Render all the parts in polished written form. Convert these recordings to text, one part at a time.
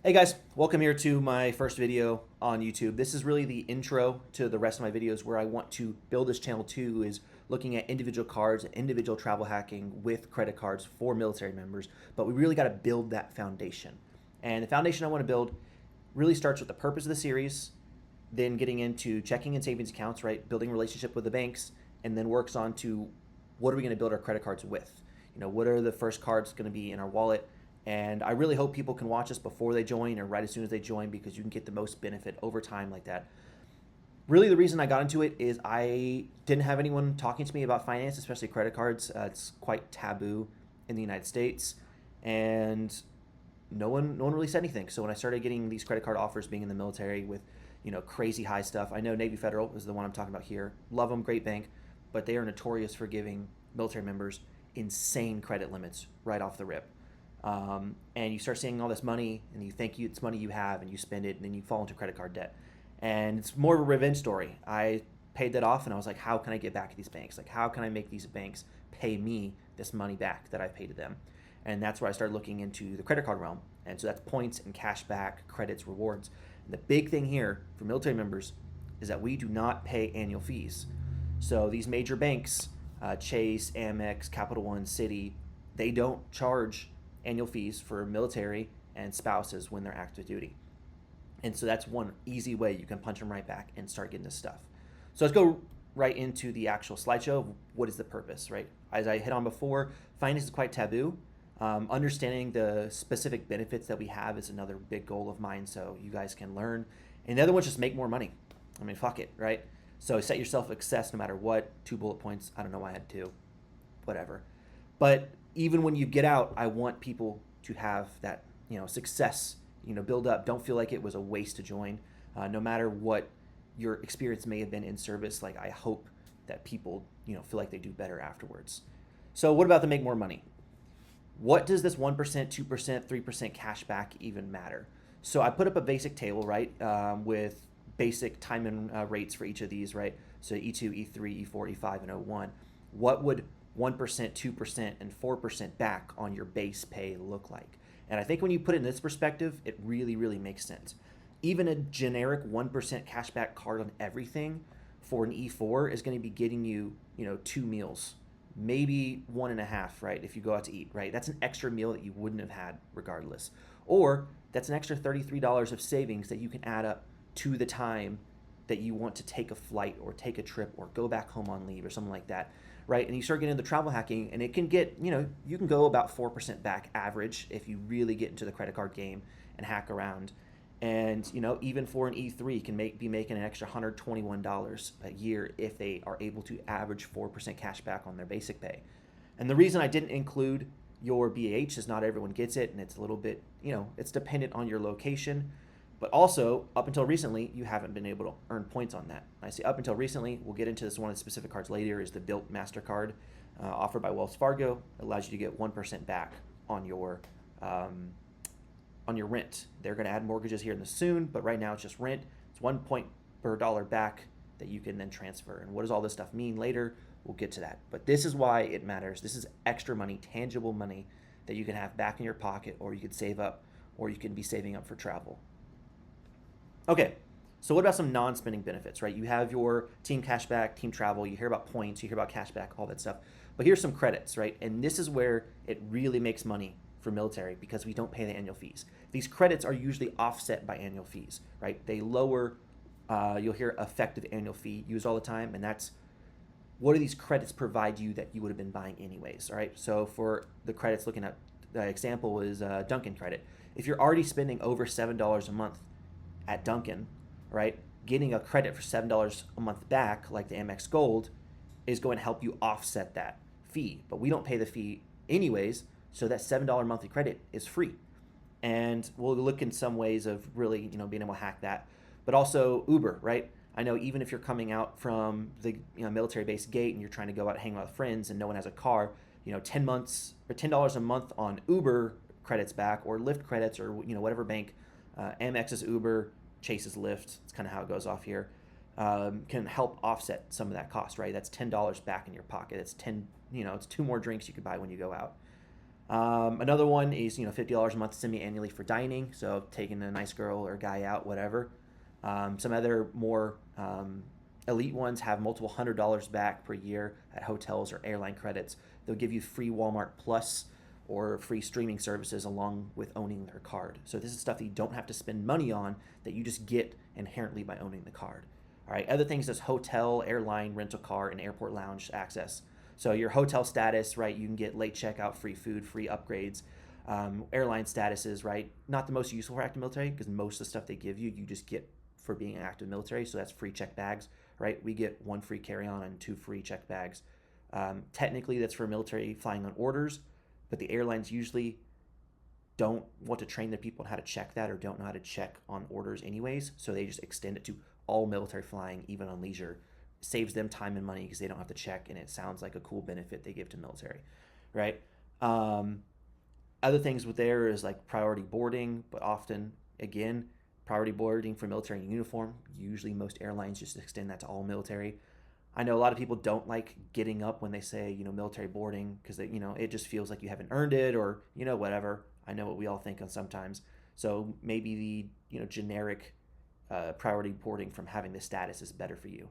Hey guys, welcome here to my first video on YouTube. This is really the intro to the rest of my videos where I want to build this channel to is looking at individual cards, individual travel hacking with credit cards for military members, but we really got to build that foundation. And the foundation I want to build really starts with the purpose of the series, then getting into checking and savings accounts, right? Building relationship with the banks, and then works on to what are we going to build our credit cards with? What are the first cards going to be in our wallet? And I really hope people can watch this before they join or right as soon as they join because you can get the most benefit over time like that. Really, the reason I got into it is I didn't have anyone talking to me about finance, especially credit cards. It's quite taboo in the United States, and no one really said anything. So when I started getting these credit card offers, being in the military with crazy high stuff, I know Navy Federal is the one I'm talking about here. Love them, great bank, but they are notorious for giving military members insane credit limits right off the rip. And you start seeing all this money and you think it's money you have and you spend it and then you fall into credit card debt. And it's more of a revenge story. I paid that off and I was like, how can I get back at these banks? Like, how can I make these banks pay me this money back that I've paid to them? And that's where I started looking into the credit card realm. And so that's points and cash back, credits, rewards. And the big thing here for military members is that we do not pay annual fees. So these major banks, Chase, Amex, Capital One, Citi, they don't charge annual fees for military and spouses when they're active duty. And so that's one easy way you can punch them right back and start getting this stuff. So let's go right into the actual slideshow of what is the purpose, right? As I hit on before, finance is quite taboo. Understanding the specific benefits that we have is another big goal of mine so you guys can learn. And the other one's just make more money. I mean, fuck it, right? So set yourself success no matter what. 2 bullet points. I don't know why I had 2. Whatever. But even when you get out, I want people to have that, success, build up. Don't feel like it was a waste to join. No matter what your experience may have been in service, like I hope that people, feel like they do better afterwards. So what about the make more money? What does this 1%, 2%, 3% cash back even matter? So I put up a basic table, right, with basic time and rates for each of these, right? So E2, E3, E4, E5, and O1. What would 1%, 2%, and 4% back on your base pay look like? And I think when you put it in this perspective, it really, really makes sense. Even a generic 1% cashback card on everything for an E4 is going to be getting you, 2 meals, maybe 1.5, right? If you go out to eat, right? That's an extra meal that you wouldn't have had regardless. Or that's an extra $33 of savings that you can add up to the time that you want to take a flight or take a trip or go back home on leave or something like that, right? And you start getting into travel hacking and it can get, you can go about 4% back average if you really get into the credit card game and hack around. And, even for an E3 can be making an extra $121 a year if they are able to average 4% cash back on their basic pay. And the reason I didn't include your BAH is not everyone gets it and it's a little bit, it's dependent on your location. But also, up until recently, you haven't been able to earn points on that. I say up until recently, we'll get into this one of the specific cards later, is the Built MasterCard offered by Wells Fargo. It allows you to get 1% back on your rent. They're going to add mortgages here in the soon, but right now it's just rent. It's 1 point per dollar back that you can then transfer. And what does all this stuff mean later? We'll get to that. But this is why it matters. This is extra money, tangible money that you can have back in your pocket, or you could save up, or you can be saving up for travel. Okay, so what about some non-spending benefits, right? You have your team cashback, team travel, you hear about points, you hear about cashback, all that stuff. But here's some credits, right? And this is where it really makes money for military because we don't pay the annual fees. These credits are usually offset by annual fees, right? They lower, you'll hear effective annual fee used all the time, and that's what do these credits provide you that you would have been buying anyways, all right? So for the credits, looking at the example is Dunkin' credit. If you're already spending over $7 a month at Dunkin', right, getting a credit for $7 a month back, like the Amex Gold, is going to help you offset that fee. But we don't pay the fee anyways, so that $7 monthly credit is free. And we'll look in some ways of really, being able to hack that. But also Uber, right? I know even if you're coming out from the military base gate and you're trying to go out hang out with friends and no one has a car, 10 months or $10 a month on Uber credits back or Lyft credits or whatever bank, Amex is Uber, Chase is Lyft. It's kind of how it goes off here. Can help offset some of that cost, right? That's $10 back in your pocket. It's it's 2 more drinks you could buy when you go out. Another one is $50 a month semi-annually for dining, so taking a nice girl or guy out, whatever. Some other more elite ones have multiple $100 back per year at hotels or airline credits. They'll give you free Walmart Plus or free streaming services along with owning their card. So this is stuff that you don't have to spend money on, that you just get inherently by owning the card. All right, other things is hotel, airline, rental car, and airport lounge access. So your hotel status, right? You can get late checkout, free food, free upgrades. Airline statuses, right? Not the most useful for active military, because most of the stuff they give you, you just get for being an active military. So that's free check bags, right? We get 1 free carry-on and 2 free check bags. Technically, that's for military flying on orders, but the airlines usually don't want to train their people on how to check that, or don't know how to check on orders anyways. So they just extend it to all military flying, even on leisure. Saves them time and money because they don't have to check, and it sounds like a cool benefit they give to military, right? Other things with there is like priority boarding, but often, again, priority boarding for military in uniform. Usually most airlines just extend that to all military. I know a lot of people don't like getting up when they say, military boarding, because it just feels like you haven't earned it, or, whatever. I know what we all think on sometimes. So maybe the, generic priority boarding from having this status is better for you.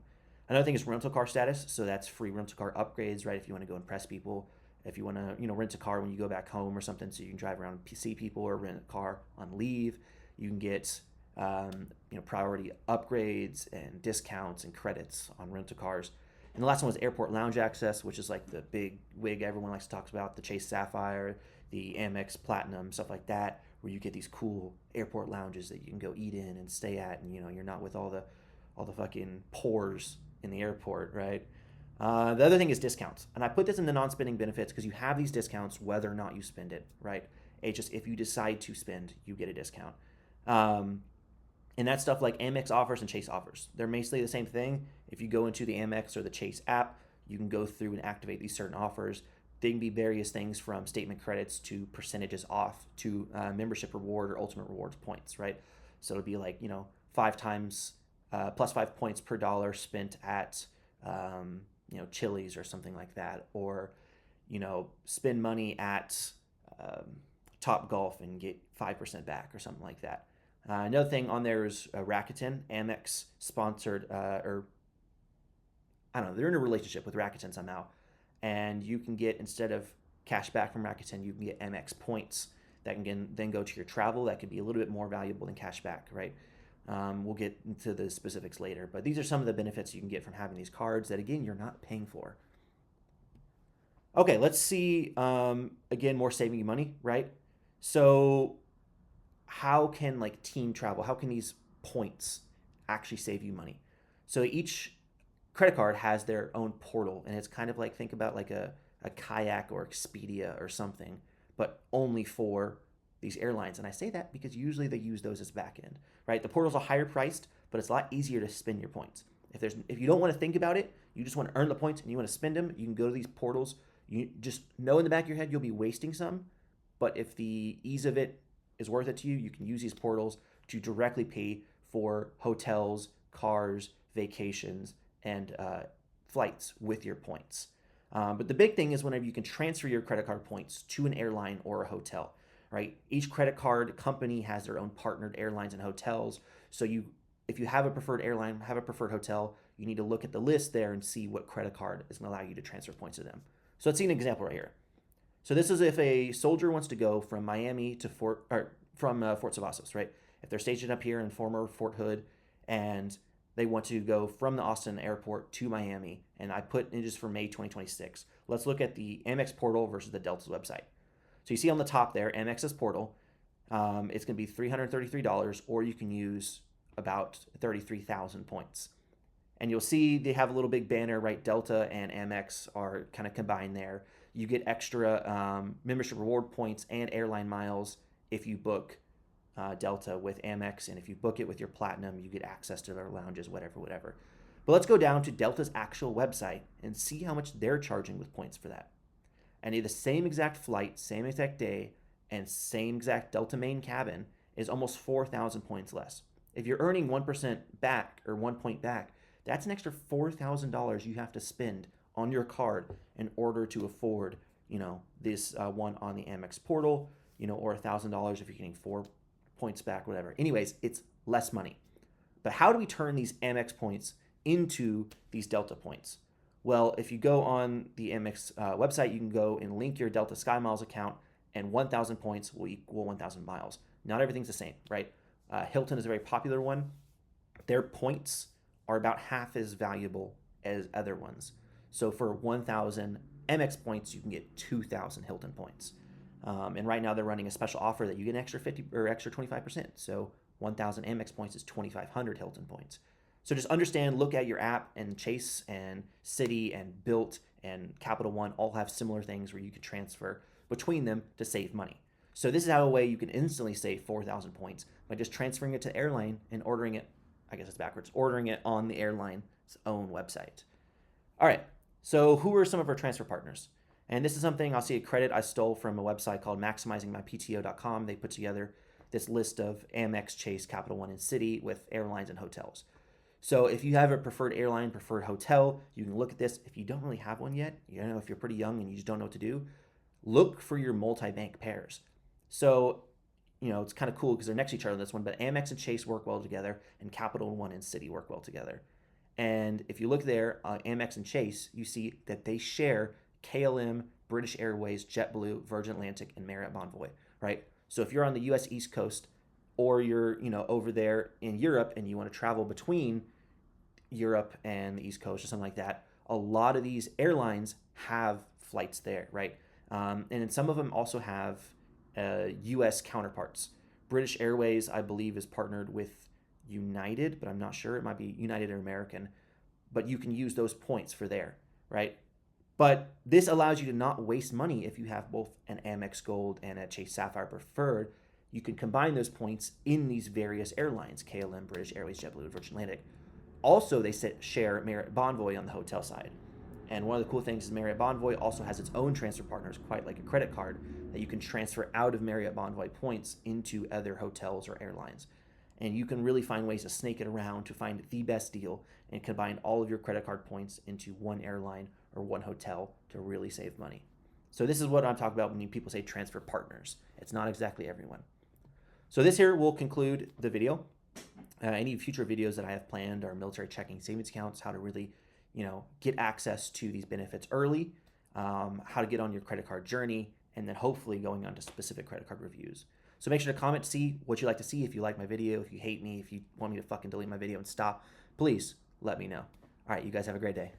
Another thing is rental car status. So that's free rental car upgrades, right? If you want to go impress people, if you want to, rent a car when you go back home or something, so you can drive around and see people, or rent a car on leave, you can get priority upgrades and discounts and credits on rental cars. And the last one was airport lounge access, which is like the big wig everyone likes to talk about, the Chase Sapphire, the Amex Platinum, stuff like that, where you get these cool airport lounges that you can go eat in and stay at, and you're not with all the fucking pores in the airport, right? The other thing is discounts, and I put this in the non-spending benefits because you have these discounts whether or not you spend it, right? It's just if you decide to spend, you get a discount. And that's stuff like Amex offers and Chase offers. They're basically the same thing. If you go into the Amex or the Chase app, you can go through and activate these certain offers. They can be various things from statement credits to percentages off to membership reward or ultimate rewards points, right? So it'll be like, 5 times plus 5 points per dollar spent at, Chili's or something like that. Or, spend money at Top Golf and get 5% back or something like that. Another thing on there is Rakuten. Amex sponsored, or I don't know, they're in a relationship with Rakuten somehow. And you can get, instead of cash back from Rakuten, you can get Amex points that can then go to your travel. That could be a little bit more valuable than cash back, right? We'll get into the specifics later. But these are some of the benefits you can get from having these cards that, again, you're not paying for. Okay, let's see, again, more saving you money, right? So how can team travel, how can these points actually save you money? So each credit card has their own portal, and it's kind of like, think about like a Kayak or Expedia or something, but only for these airlines. And I say that because usually they use those as back end, right? The portals are higher priced, but it's a lot easier to spend your points. If you don't want to think about it, you just want to earn the points and you want to spend them, you can go to these portals. You just know in the back of your head you'll be wasting some, but if the ease of it is worth it to you, you can use these portals to directly pay for hotels, cars, vacations, and flights with your points. But the big thing is whenever you can transfer your credit card points to an airline or a hotel, right? Each credit card company has their own partnered airlines and hotels. So if you have a preferred airline, have a preferred hotel, you need to look at the list there and see what credit card is going to allow you to transfer points to them. So let's see an example right here. So this is if a soldier wants to go from Miami to Fort Savassos, right? If they're stationed up here in former Fort Hood and they want to go from the Austin airport to Miami, and I put in just for May 2026. Let's look at the Amex portal versus the Delta's website. So you see on the top there, Amex's portal, it's going to be $333, or you can use about 33,000 points. And you'll see they have a little big banner, right? Delta and Amex are kind of combined there. You get extra membership reward points and airline miles if you book Delta with Amex, and if you book it with your Platinum, you get access to their lounges, whatever. But let's go down to Delta's actual website and see how much they're charging with points for that. And the same exact flight, same exact day, and same exact Delta main cabin is almost 4,000 points less. If you're earning 1% back or 1 point back, that's an extra $4,000 you have to spend on your card in order to afford this one on the Amex portal, or $1,000 if you're getting 4 points back, whatever. Anyways, it's less money. But how do we turn these Amex points into these Delta points? Well, if you go on the Amex website, you can go and link your Delta Sky Miles account, and 1,000 points will equal 1,000 miles. Not everything's the same, right? Hilton is a very popular one. Their points are about half as valuable as other ones. So for 1,000 Amex points, you can get 2,000 Hilton points. And right now they're running a special offer that you get an extra 50 or extra 25%. So 1,000 Amex points is 2,500 Hilton points. So just understand, look at your app, and Chase and Citi and Bilt and Capital One all have similar things where you can transfer between them to save money. So this is how a way you can instantly save 4,000 points by just transferring it to airline and ordering it, I guess it's backwards, ordering it on the airline's own website. All right, so who are some of our transfer partners? And this is something I'll see a credit I stole from a website called maximizingmypto.com. They put together this list of Amex, Chase, Capital One, and Citi with airlines and hotels. So if you have a preferred airline, preferred hotel, you can look at this. If you don't really have one yet, if you're pretty young and you just don't know what to do, look for your multi-bank pairs. So, it's kind of cool because they're next to each other on this one, but Amex and Chase work well together, and Capital One and Citi work well together. And if you look there, Amex and Chase, you see that they share KLM, British Airways, JetBlue, Virgin Atlantic, and Marriott Bonvoy, right? So if you're on the U.S. East Coast, or you're over there in Europe and you want to travel between Europe and the East Coast or something like that, a lot of these airlines have flights there, right? And then some of them also have U.S. counterparts. British Airways, I believe, is partnered with United, but I'm not sure. It might be United or American. But you can use those points for there, right? But this allows you to not waste money if you have both an Amex Gold and a Chase Sapphire Preferred. You can combine those points in these various airlines, KLM, British Airways, JetBlue, Virgin Atlantic. Also, they share Marriott Bonvoy on the hotel side. And one of the cool things is Marriott Bonvoy also has its own transfer partners, quite like a credit card, that you can transfer out of Marriott Bonvoy points into other hotels or airlines. And you can really find ways to snake it around to find the best deal and combine all of your credit card points into one airline or one hotel to really save money. So this is what I'm talking about when people say transfer partners. It's not exactly everyone. So this here will conclude the video. Any future videos that I have planned are military checking savings accounts, how to really, get access to these benefits early, how to get on your credit card journey, and then hopefully going on to specific credit card reviews. So make sure to comment to see what you'd like to see. If you like my video, if you hate me, if you want me to fucking delete my video and stop, please let me know. All right, you guys have a great day.